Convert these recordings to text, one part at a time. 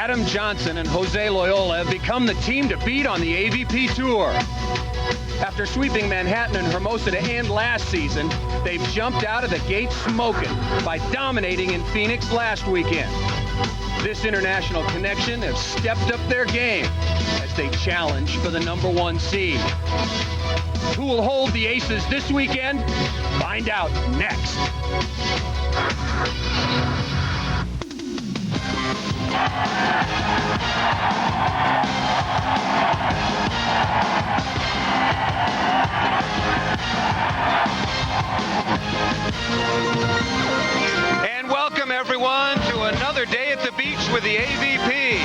Adam Johnson and Jose Loyola have become the team to beat on the AVP Tour. After sweeping Manhattan and Hermosa to end last season, they've jumped out of the gate smoking by dominating in Phoenix last weekend. This international connection has stepped up their game as they challenge for the #1 seed. Who will hold the aces this weekend? Find out next. And welcome everyone to another day at the beach with the AVP.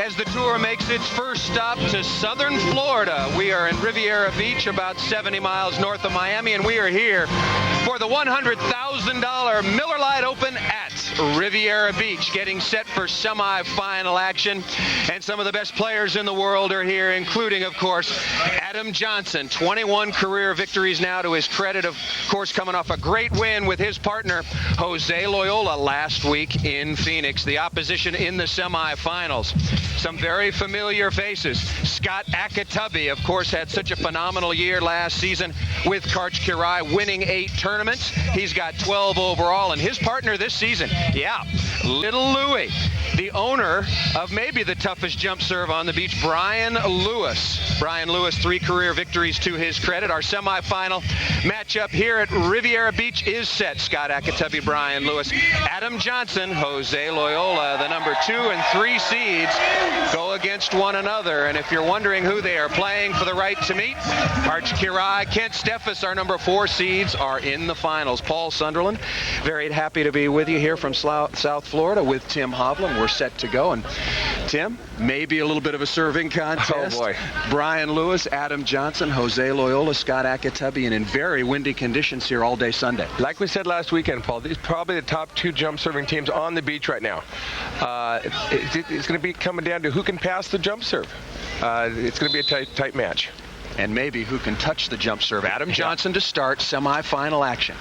As the tour makes its first stop to southern Florida, we are in Riviera Beach, about 70 miles north of Miami, and we are here for the $100,000 Miller Lite Open at Riviera Beach, getting set for semifinal action. And some of the best players in the world are here, including, of course, Adam Johnson. 21 career victories now to his credit, of course, coming off a great win with his partner, Jose Loyola, last week in Phoenix. The opposition in the semifinals. Some very familiar faces. Scott Akatubby, of course, had such a phenomenal year last season with Karch Kiraly, winning 8 tournaments. He's got 12 overall, and his partner this season, Little Louie, the owner of maybe the toughest jump serve on the beach, Brian Lewis. Brian Lewis, 3 career victories to his credit. Our semifinal matchup here at Riviera Beach is set. Scott Akatubby, Brian Lewis, Adam Johnson, Jose Loyola, the #2 and 3 seeds, go against one another. And if you're wondering who they are playing for the right to meet, Karch Kiraly, Kent Steffes, our #4 seeds, are in the finals. Paul Sunderland, very happy to be with you here from South Florida with Tim Hovland. We're set to go. And Tim, maybe a little bit of a serving contest. Oh boy. Brian Lewis, Adam Johnson, Jose Loyola, Scott Akatubby, and in very windy conditions here all day Sunday. Like we said last weekend, Paul, these are probably the top 2 jump serving teams on the beach right now. It's going to be coming down to who can pass the jump serve. It's going to be a tight match. And maybe who can touch the jump serve. Adam Johnson to start semifinal action.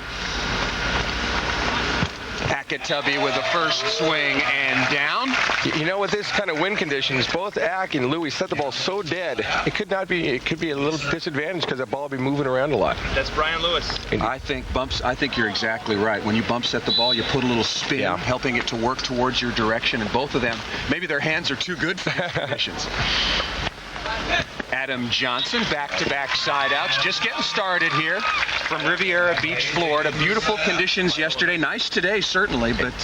Akatubby with the first swing and down. You know, with this kind of wind conditions, both Ak and Louie set the ball so dead, it could be a little disadvantage because the ball will be moving around a lot. That's Brian Lewis. I think you're exactly right. When you bump set the ball, you put a little spin, helping it to work towards your direction, and both of them, maybe their hands are too good for these conditions. Adam Johnson, back-to-back side outs, just getting started here from Riviera Beach, Florida. Beautiful conditions yesterday, nice today certainly, but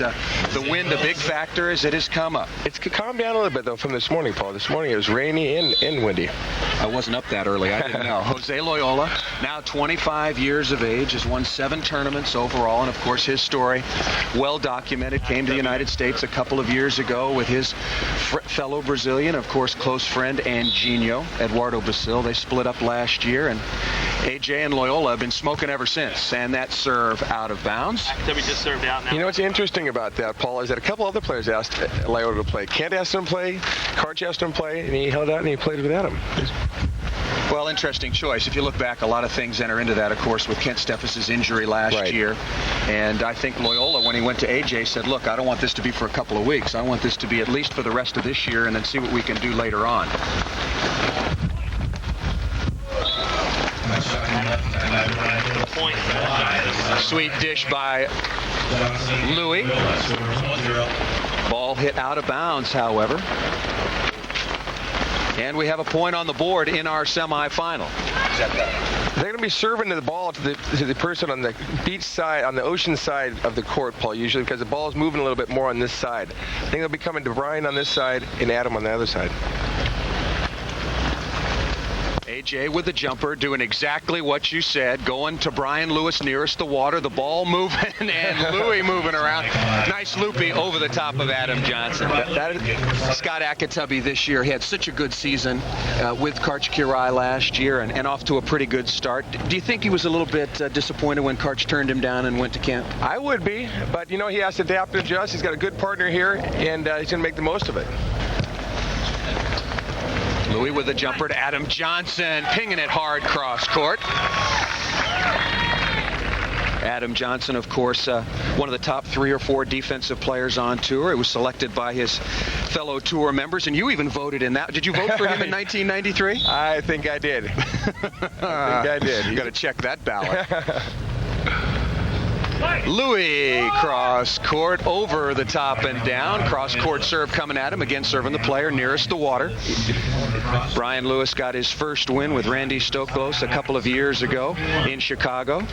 the wind a big factor as it has come up. It's calmed down a little bit though from this morning, Paul. This morning it was rainy and windy. I wasn't up that early, I didn't know. Jose Loyola, now 25 years of age, has won 7 tournaments overall, and of course his story, well documented, came to the United States a couple of years ago with his fellow Brazilian, of course close friend Anginho, Eduardo Basil. They split up last year, and AJ and Loyola have been smoking ever since. And that serve out of bounds. Akatubby just served out now. You know what's interesting about that, Paul, is that a couple other players asked Loyola to play. Kent asked him to play, Karch asked him to play, and he held out and he played without him. Well, interesting choice. If you look back, a lot of things enter into that, of course, with Kent Steffes' injury last year. And I think Loyola, when he went to AJ, said, look, I don't want this to be for a couple of weeks. I want this to be at least for the rest of this year and then see what we can do later on. Point. Sweet dish by Louie. Ball hit out of bounds, however. And we have a point on the board in our semifinal. They're going to be serving the ball to the person on the beach side, on the ocean side of the court, Paul, usually, because the ball is moving a little bit more on this side. I think they'll be coming to Brian on this side and Adam on the other side. AJ with the jumper, doing exactly what you said, going to Brian Lewis nearest the water, the ball moving, and Louie moving around. Nice loopy over the top of Adam Johnson. Scott Akatubby this year, he had such a good season with Karch Kiraly last year and off to a pretty good start. Do you think he was a little bit disappointed when Karch turned him down and went to Kent? I would be, but you know, he has to adapt and adjust. He's got a good partner here, and he's going to make the most of it. Louie with a jumper to Adam Johnson, pinging it hard cross court. Adam Johnson, of course, one of the top 3 or 4 defensive players on tour. It was selected by his fellow tour members, and you even voted in that. Did you vote for him in 1993? I think I did. You got to check that ballot. Louis cross court over the top and down. Cross court serve coming at him. Again, serving the player nearest the water. Brian Lewis got his first win with Randy Stokos a couple of years ago in Chicago.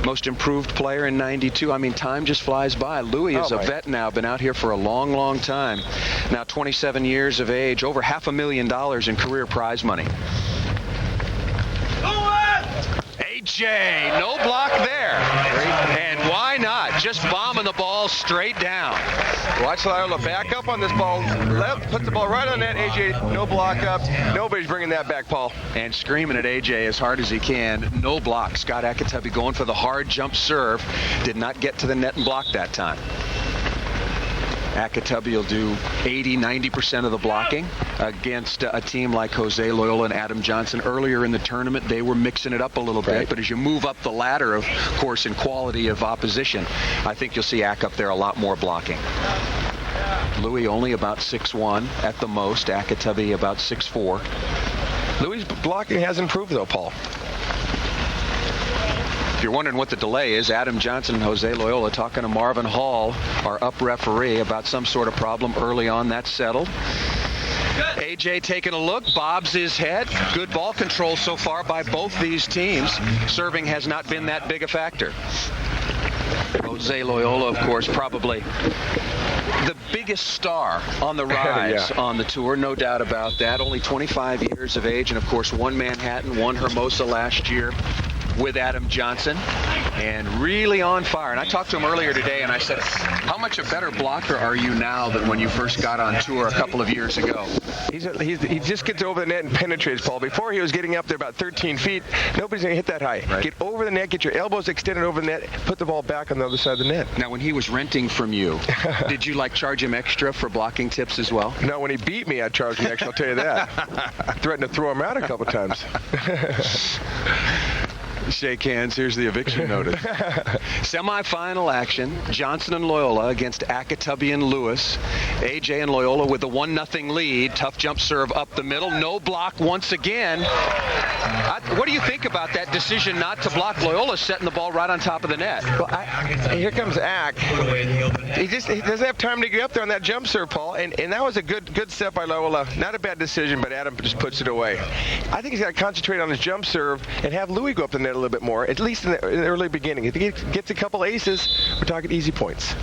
Most improved player in '92. I mean, time just flies by. Louis is a vet now, been out here for a long, long time. Now 27 years of age, over $500,000 in career prize money. AJ, no block there. And why not? Just bombing the ball straight down. Watch Loyola back up on this ball. Left, put the ball right on net. AJ, no block up. Nobody's bringing that back, Paul. And screaming at AJ as hard as he can. No block. Scott Akatubby going for the hard jump serve. Did not get to the net and block that time. Akatubby will do 80-90% of the blocking against a team like Jose Loyola and Adam Johnson. Earlier in the tournament, they were mixing it up a little bit, but as you move up the ladder, of course, in quality of opposition, I think you'll see Ak up there a lot more blocking. Louis only about 6'1" at the most. Akatubby about 6'4". Louis' blocking has improved, though, Paul. If you're wondering what the delay is, Adam Johnson and Jose Loyola talking to Marvin Hall, our up referee, about some sort of problem early on. That's settled. AJ taking a look, bobs his head. Good ball control so far by both these teams. Serving has not been that big a factor. Jose Loyola, of course, probably the biggest star on the rise on the tour, no doubt about that. Only 25 years of age, and of course won Manhattan, won Hermosa last year with Adam Johnson, and really on fire. And I talked to him earlier today, and I said, how much a better blocker are you now than when you first got on tour a couple of years ago? He just gets over the net and penetrates, Paul. Before, he was getting up there about 13 feet. Nobody's going to hit that high. Right. Get over the net, get your elbows extended over the net, put the ball back on the other side of the net. Now, when he was renting from you, did you charge him extra for blocking tips as well? No, when he beat me, I charged him extra, I'll tell you that. I threatened to throw him out a couple times. Shake hands. Here's the eviction notice. Semi-final action. Johnson and Loyola against Akatubby and Lewis. AJ and Loyola with the 1-0 lead. Tough jump serve up the middle. No block once again. What do you think about that decision not to block? Loyola setting the ball right on top of the net. Well, here comes Ak. He doesn't have time to get up there on that jump serve, Paul. And that was a good step by Loyola. Not a bad decision, but Adam just puts it away. I think he's got to concentrate on his jump serve and have Louis go up the net a little bit more, at least in the early beginning. If he gets a couple aces, we're talking easy points.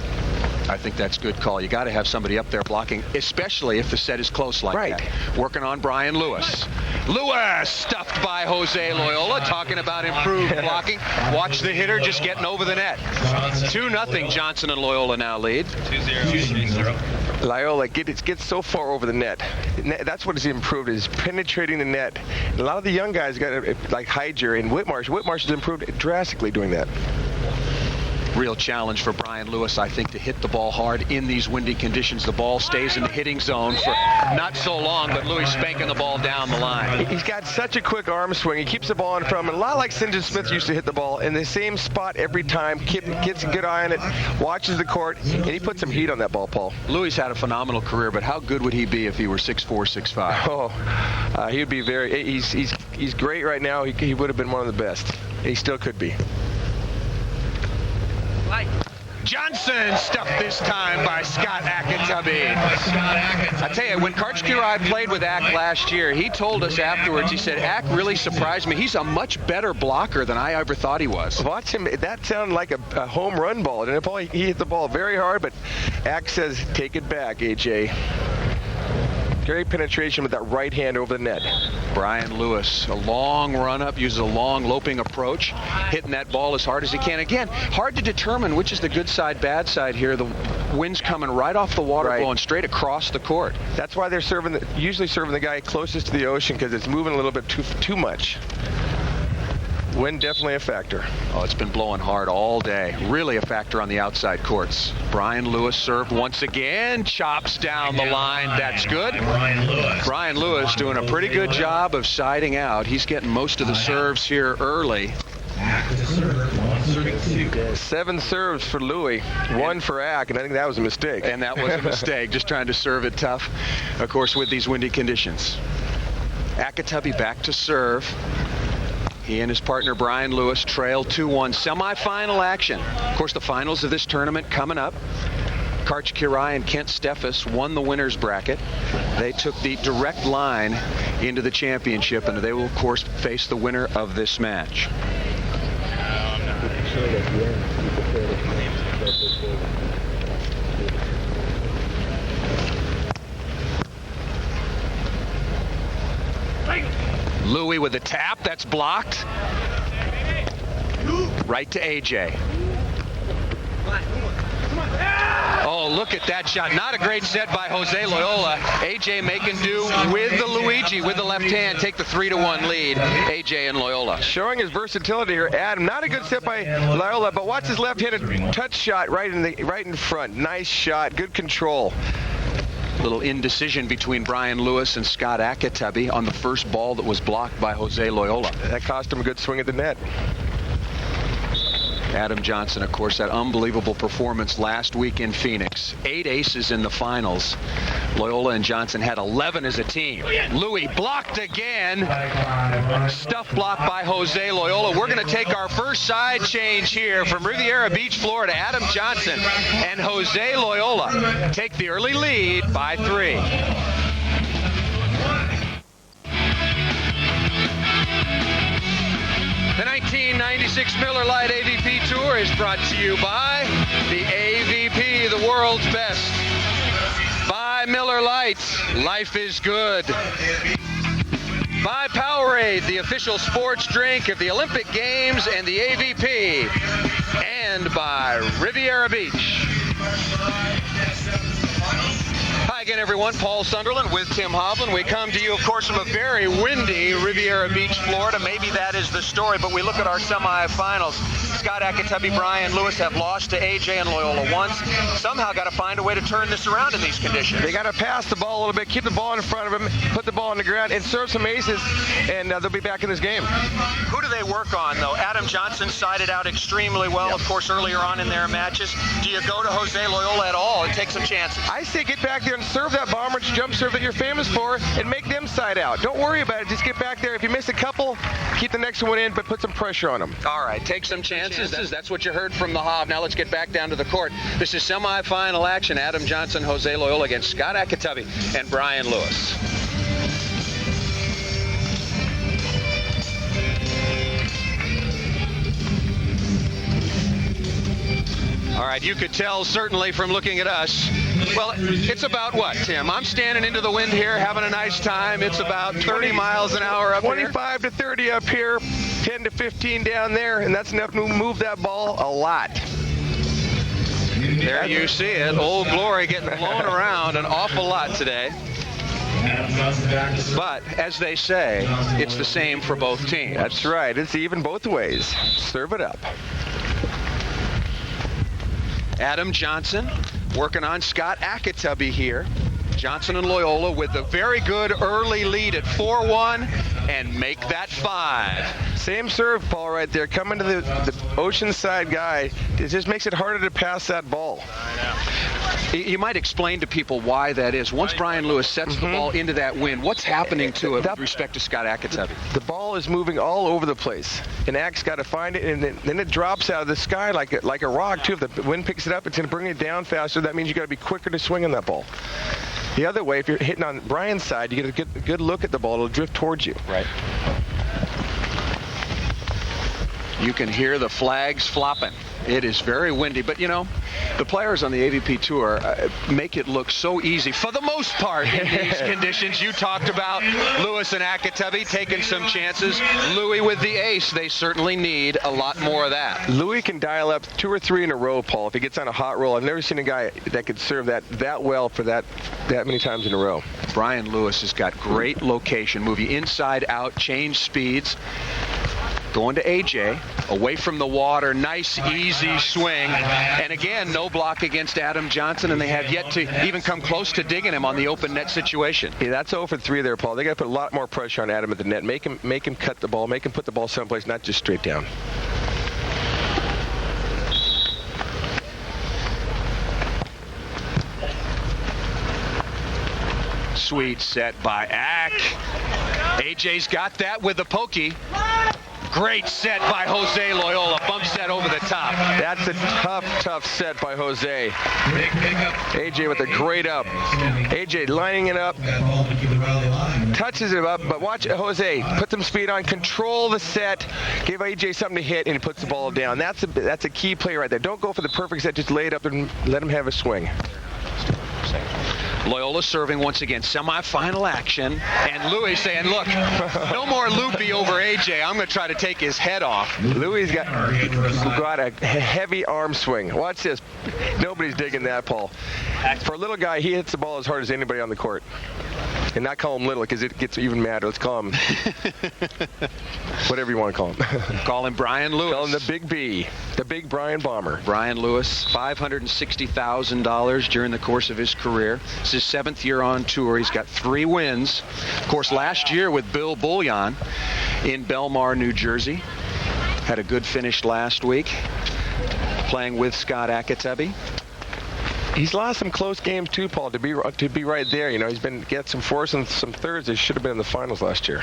I think that's a good call. You got to have somebody up there blocking, especially if the set is close like that. Working on Brian Lewis. Lewis stuffed by Jose Loyola, talking about improved blocking. Watch the hitter just getting over the net. 2-0 Johnson and Loyola now lead. 2-0. Loyola gets so far over the net. That's what has improved, is penetrating the net. And a lot of the young guys got like Hyger and Whitmarsh. Whitmarsh has improved drastically doing that. Real challenge for Brian Lewis, I think, to hit the ball hard in these windy conditions. The ball stays in the hitting zone for not so long, but Louis spanking the ball down the line. He's got such a quick arm swing. He keeps the ball in front of him. A lot like St. John Smith used to hit the ball in the same spot every time. Gets a good eye on it, watches the court, and he puts some heat on that ball, Paul. Louis had a phenomenal career, but how good would he be if he were 6'4", 6'5"? Oh, he would be very. He's great right now. He would have been one of the best. He still could be. Johnson stuffed this time by Scott Akatubby. I tell you, when Karchkirai played with Ak last year, he told us afterwards, he said, Ak really surprised me. He's a much better blocker than I ever thought he was. Watch him. That sounded like a home run ball. And he hit the ball very hard, but Ak says, take it back, AJ. Great penetration with that right hand over the net. Brian Lewis, a long run-up, uses a long loping approach, hitting that ball as hard as he can. Again, hard to determine which is the good side, bad side here. The wind's coming right off the water, going straight across the court. That's why they're usually serving the guy closest to the ocean, because it's moving a little bit too much. Wind definitely a factor. Oh, it's been blowing hard all day. Really a factor on the outside courts. Brian Lewis served once again. Chops down the line. That's good. Brian Lewis doing a pretty good job of siding out. He's getting most of the serves here early. 7 serves for Louis, 1 for Ack, and I think that was a mistake. And that was a mistake, just trying to serve it tough, of course, with these windy conditions. Akitabi back to serve. He and his partner Brian Lewis trail 2-1. Semifinal action. Of course, the finals of this tournament coming up. Karch Kirai and Kent Steffes won the winner's bracket. They took the direct line into the championship, and they will, of course, face the winner of this match. Louis with the tap, that's blocked. Right to AJ. Oh, look at that shot. Not a great set by Jose Loyola. AJ making do with the Luigi, with the left hand, take the 3-1 lead. AJ and Loyola. Showing his versatility here, Adam. Not a good set by Loyola, but watch his left-handed touch shot right in front. Nice shot, good control. Little indecision between Brian Lewis and Scott Akitabi on the first ball that was blocked by Jose Loyola. That cost him a good swing at the net. Adam Johnson, of course, that unbelievable performance last week in Phoenix. 8 aces in the finals. Loyola and Johnson had 11 as a team. Louis blocked again. Stuff blocked by Jose Loyola. We're going to take our first side change here from Riviera Beach, Florida. Adam Johnson and Jose Loyola take the early lead by 3. The 1996 Miller Lite AVP Tour is brought to you by the AVP, the world's best. By Miller Lite, life is good. By Powerade, the official sports drink of the Olympic Games and the AVP. And by Riviera Beach. Hi again, everyone. Paul Sunderland with Tim Hovland. We come to you, of course, from a very windy Riviera Beach, Florida. Maybe that is the story, but we look at our semifinals. Scott Akitabi, Brian Lewis have lost to AJ and Loyola once. Somehow got to find a way to turn this around in these conditions. They got to pass the ball a little bit, keep the ball in front of them, put the ball on the ground, and serve some aces, and they'll be back in this game. Who do they work on, though? Adam Johnson sided out extremely well, of course, earlier on in their matches. Do you go to Jose Loyola at all and take some chances? I say get back there and serve that bomber jump serve that you're famous for and make them side out. Don't worry about it. Just get back there. If you miss a couple, keep the next one in, but put some pressure on them. All right, take some chances. That's what you heard from the Hov. Now let's get back down to the court. This is semifinal action. Adam Johnson, Jose Loyola against Scott Akitabi and Brian Lewis. All right, you could tell certainly from looking at us. Well, it's about what, Tim? I'm standing into the wind here, having a nice time. It's about 30 miles an hour up 25 to 30 up here, 10 to 15 down there, and that's enough to move that ball a lot. There you see it. Old Glory getting blown around an awful lot today. But, as they say, it's the same for both teams. That's right. It's even both ways. Serve it up. Adam Johnson working on Scott Akitabi here. Johnson and Loyola with a very good early lead at 4-1 and make that 5. Same serve, Paul, right there. Coming to the Oceanside guy. It just makes it harder to pass that ball. I know. You might explain to people why that is. Once Brian Lewis sets the ball into that wind, what's happening to it with respect to Scott Akitabi? The ball is moving all over the place, and Ak's got to find it, and then it drops out of the sky like a rock, too. If the wind picks it up, it's going to bring it down faster. That means you got to be quicker to swing on that ball. The other way, if you're hitting on Brian's side, you get a good look at the ball. It'll drift towards you. Right. You can hear the flags flopping. It is very windy, but you know, the players on the AVP Tour make it look so easy for the most part in these conditions. You talked about Lewis and Akitabi taking some chances. Louis with the ace. They certainly need a lot more of that. Louis can dial up 2 or 3 in a row, Paul, if he gets on a hot roll. I've never seen a guy that could serve that well for that many times in a row. Brian Lewis has got great location. Move you inside out, change speeds. Going to AJ, away from the water, nice, easy swing. And again, no block against Adam Johnson, and they have yet to even come close to digging him on the open net situation. Yeah, that's 0 for 3 there, Paul. They got to put a lot more pressure on Adam at the net. Make him cut the ball, make him put the ball someplace, not just straight down. Sweet set by Ack. AJ's got that with the pokey. Great set by Jose Loyola. Bump set over the top. That's a tough set by Jose. AJ with a great up. AJ lining it up. Touches it up, but watch Jose. Put some speed on. Control the set. Give AJ something to hit, and he puts the ball down. That's a key play right there. Don't go for the perfect set. Just lay it up and let him have a swing. Loyola serving once again, semifinal action, and Louis saying, look, no more loopy over AJ. I'm going to try to take his head off. Louis got a heavy arm swing. Watch this. Nobody's digging that, Paul. For a little guy, he hits the ball as hard as anybody on the court. And not call him little because it gets even madder. Let's call him whatever you want to call him. Call him Brian Lewis. Call him the Big B, the Big Brian Bomber. Brian Lewis, $560,000 during the course of his career. It's his 7th year on tour. He's got 3 wins. Of course, last year with Bill Bullion in Belmar, New Jersey. Had a good finish last week, playing with Scott Akatubby. He's lost some close games too, Paul. To be right there, you know, he's been get some fourths and some thirds. They should have been in the finals last year.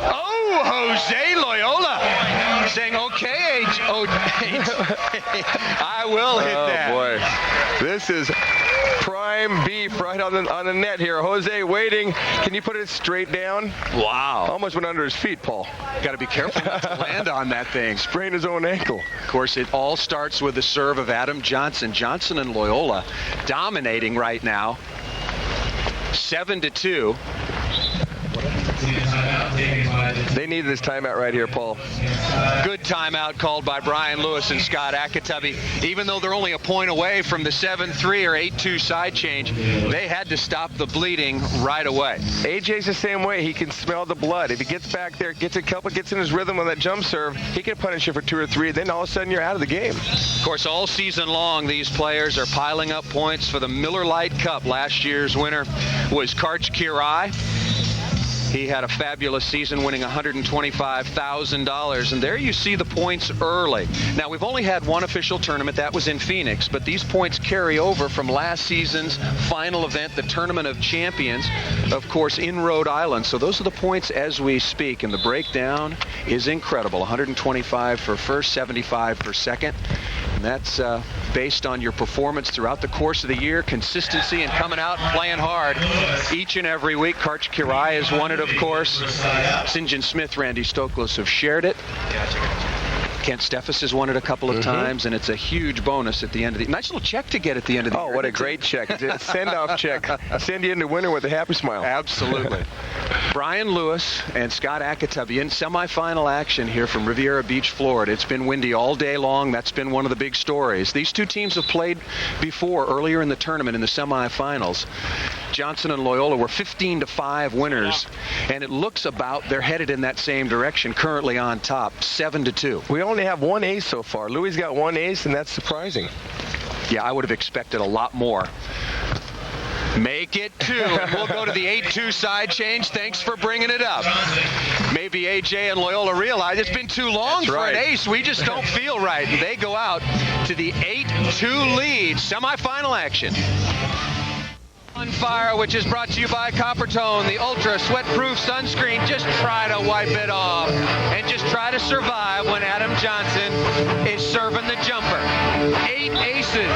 Oh, Jose Loyola saying, okay, I will hit that. Oh boy, this is prime beef right on the net here. Jose waiting. Can you put it straight down? Wow. Almost went under his feet, Paul. Got to be careful not to land on that thing. Sprained his own ankle. Of course, it all starts with the serve of Adam Johnson. Johnson and Loyola dominating right now. 7-2. They need this timeout right here, Paul. Good timeout called by Brian Lewis and Scott Akatubby. Even though they're only a point away from the 7-3 or 8-2 side change, they had to stop the bleeding right away. AJ's the same way. He can smell the blood. If he gets back there, gets in his rhythm on that jump serve, he can punish you for 2 or 3. Then all of a sudden you're out of the game. Of course, all season long, these players are piling up points for the Miller Lite Cup. Last year's winner was Karch Kirai. He had a fabulous season, winning $125,000. And there you see the points early. Now, we've only had one official tournament. That was in Phoenix. But these points carry over from last season's final event, the Tournament of Champions, of course, in Rhode Island. So those are the points as we speak. And the breakdown is incredible. 125 for first, 75 for second. And that's based on your performance throughout the course of the year, consistency, and coming out and playing hard each and every week. Karch Kirai has won it, of course. St. John Smith, Randy Stoklos have shared it. Kent Steffes has won it a couple of times, and it's a huge bonus at the end of the nice little check to get at the end of the year. Oh, what a great check. It's a send-off check. Send you into winter with a happy smile. Absolutely. Brian Lewis and Scott Akatubby in semifinal action here from Riviera Beach, Florida. It's been windy all day long. That's been one of the big stories. These two teams have played before earlier in the tournament in the semifinals. Johnson and Loyola were 15-5 winners, and it looks about they're headed in that same direction, currently on top, 7-2. We only have one ace so far. Louis got one ace, and that's surprising. Yeah, I would have expected a lot more. Make it 2, and we'll go to the 8-2 side change. Thanks for bringing it up. Maybe AJ and Loyola realize it's been too long for an ace. We just don't feel right. And they go out to the 8-2 lead. Semifinal action. On Fire, which is brought to you by Coppertone, the ultra sweat-proof sunscreen. Just try to wipe it off and just try to survive when Adam Johnson is serving the jumper. 8 aces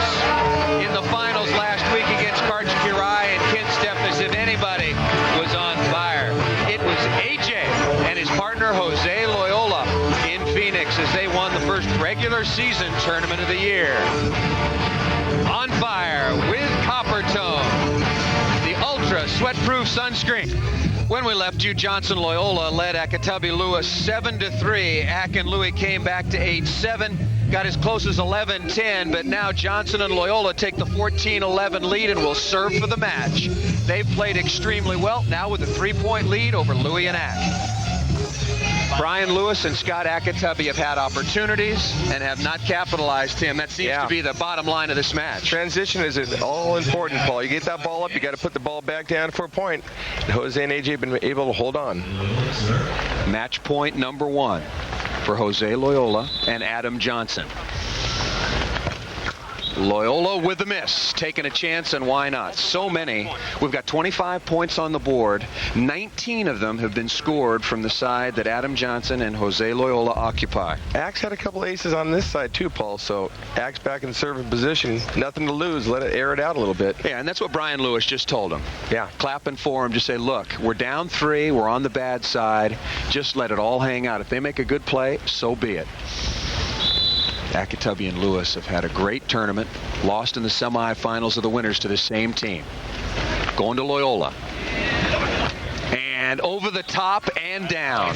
in the finals last week against Karch Kirai and Kent Steffes. If anybody was on fire, it was AJ and his partner Jose Loyola in Phoenix as they won the first regular season tournament of the year. On Fire with Coppertone, the ultra sweat-proof sunscreen. When we left you, Johnson Loyola led Akatubby Lewis 7-3. Ack and Louis came back to 8-7, got as close as 11-10, but now Johnson and Loyola take the 14-11 lead and will serve for the match. They've played extremely well, now with a 3-point lead over Louis and Ack. Brian Lewis and Scott Akatubby have had opportunities and have not capitalized, Tim. That seems to be the bottom line of this match. Transition is all important, Paul. You get that ball up, you got to put the ball back down for a point. Jose and AJ have been able to hold on. Match point number 1 for Jose Loyola and Adam Johnson. Loyola with the miss, taking a chance, and why not? So many. We've got 25 points on the board. 19 of them have been scored from the side that Adam Johnson and Jose Loyola occupy. Axe had a couple aces on this side too, Paul, so Axe back in serving position. Nothing to lose. Let it air it out a little bit. Yeah, and that's what Brian Lewis just told him. Yeah. Clapping for him, just say, look, we're down 3, we're on the bad side. Just let it all hang out. If they make a good play, so be it. Akitabi and Lewis have had a great tournament, lost in the semifinals of the winners to the same team. Going to Loyola. And over the top and down.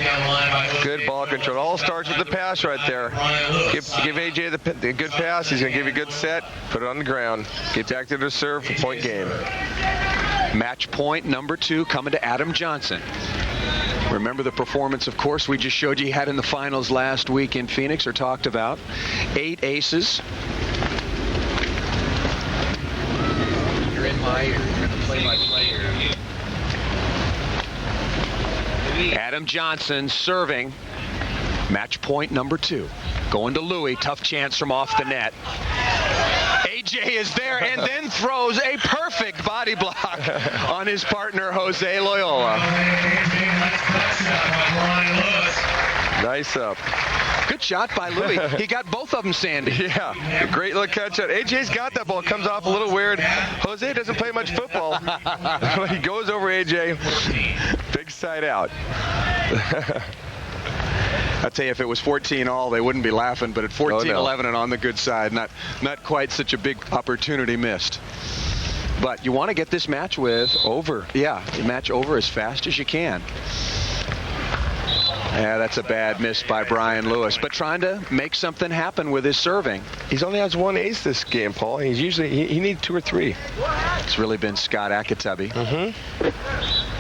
Good ball control. All starts with the pass right there. Give AJ the good pass. He's going to give you a good set. Put it on the ground. Get back to the serve for point game. Match point number 2 coming to Adam Johnson. Remember the performance, of course, we just showed you he had in the finals last week in Phoenix, or talked about. 8 aces. You're in my ear. You're going to play my player. Adam Johnson serving. Match point number 2. Going to Louis. Tough chance from off the net. AJ is there and then throws a perfect body block on his partner, Jose Loyola. Nice up. Good shot by Louis. He got both of them, Sandy. Yeah, great little catch out. AJ's got that ball. It comes off a little weird. Jose doesn't play much football. He goes over AJ. Big side out. I'll tell you, if it was 14-all, they wouldn't be laughing, but at 14-11 and on the good side, not quite such a big opportunity missed. But you want to get this match over. Yeah, the match over as fast as you can. Yeah, that's a bad miss by Brian Lewis, but trying to make something happen with his serving. He's only has 1 ace this game, Paul. He's usually he needs 2 or 3. It's really been Scott Akitabi.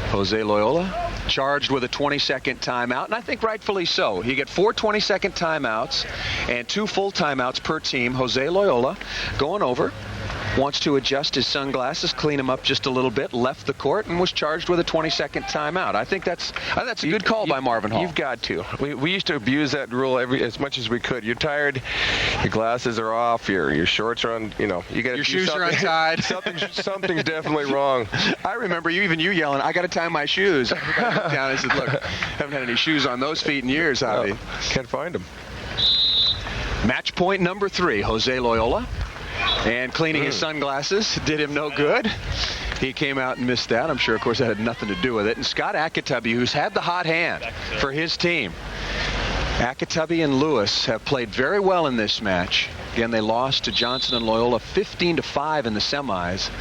Jose Loyola charged with a 20-second timeout, and I think rightfully so. You get 4 20-second timeouts and 2 full timeouts per team. Jose Loyola going over. Wants to adjust his sunglasses, clean them up just a little bit, left the court, and was charged with a 20-second timeout. I think that's a good call by Marvin Hall. You've got to. We used to abuse that rule as much as we could. You're tired, your glasses are off, your shorts are on, you got to your shoes are untied. Something's definitely wrong. I remember you yelling, I got to tie my shoes. I looked down and said, look, haven't had any shoes on those feet in years, Javi. No, can't find them. Match point number 3, Jose Loyola. And cleaning his sunglasses did him no good. He came out and missed that. I'm sure, of course, that had nothing to do with it. And Scott Akitabi, who's had the hot hand for his team. Akitabi and Lewis have played very well in this match. Again, they lost to Johnson and Loyola 15-5 in the semis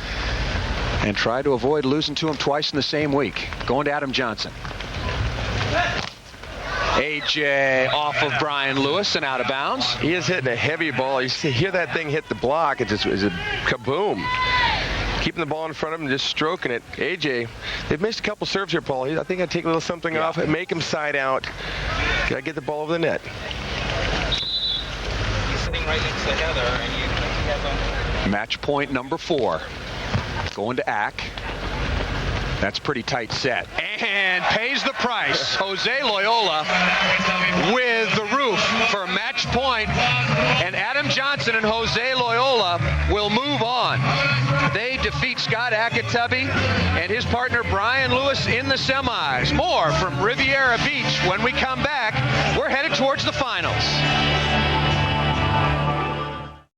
and tried to avoid losing to him twice in the same week. Going to Adam Johnson. AJ off of Brian Lewis and out of bounds. He is hitting a heavy ball. You hear that thing hit the block. It just is a kaboom. Keeping the ball in front of him, just stroking it. AJ, they've missed a couple serves here, Paul. I think I'd take a little something off and make him side out. Got to get the ball over the net. He's sitting right next to Heather, and you have a... Match point number 4. Going to Ack. That's pretty tight set. And pays the price. Jose Loyola with the roof for match point. And Adam Johnson and Jose Loyola will move on. They defeat Scott Akitabi and his partner Brian Lewis in the semis. More from Riviera Beach when we come back. We're headed towards the finals.